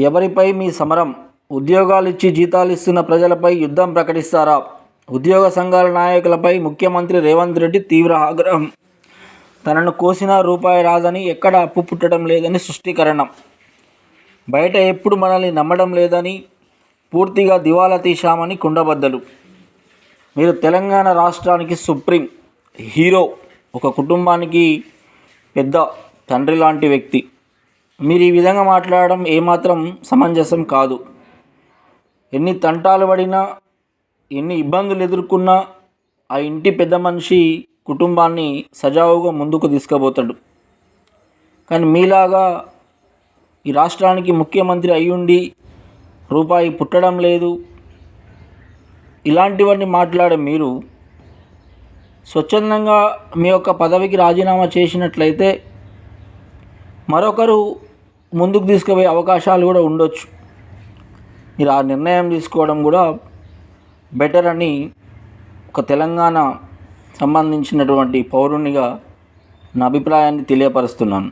ఎవరిపై మీ సమరం? ఉద్యోగాలిచ్చి జీతాలిస్తున్న ప్రజలపై యుద్ధం ప్రకటిస్తారా? ఉద్యోగ సంఘాల నాయకులపై ముఖ్యమంత్రి రేవంత్ రెడ్డి తీవ్ర ఆగ్రహం. తనను కోసినా రూపాయి రాదని, ఎక్కడ అప్పు పుట్టడం లేదని స్పష్టీకరణ. బయట ఎప్పుడు మనల్ని నమ్మడం లేదని, పూర్తిగా దివాలా తీశామని కుండబద్దలు. మీరు తెలంగాణ రాష్ట్రానికి సుప్రీం హీరో, ఒక కుటుంబానికి పెద్ద తండ్రి లాంటి వ్యక్తి. మీరు ఈ విధంగా మాట్లాడడం ఏమాత్రం సమంజసం కాదు. ఎన్ని తంటాలు పడినా, ఎన్ని ఇబ్బందులు ఎదుర్కొన్నా ఆ ఇంటి పెద్ద మనిషి కుటుంబాన్ని సజావుగా ముందుకు తీసుకుపోతాడు. కానీ మీలాగా ఈ రాష్ట్రానికి ముఖ్యమంత్రి అయ్యుండి రూపాయి పుట్టడం లేదు, ఇలాంటివన్నీ మాట్లాడే మీరు స్వచ్ఛందంగా మీ యొక్క పదవికి రాజీనామా చేసినట్లయితే మరొకరు ముందుకు తీసుకుపోయే అవకాశాలు కూడా ఉండొచ్చు. మీరు ఆ నిర్ణయం తీసుకోవడం కూడా బెటర్ అని ఒక తెలంగాణ సంబంధించినటువంటి పౌరునిగా నా అభిప్రాయాన్ని తెలియపరుస్తున్నాను.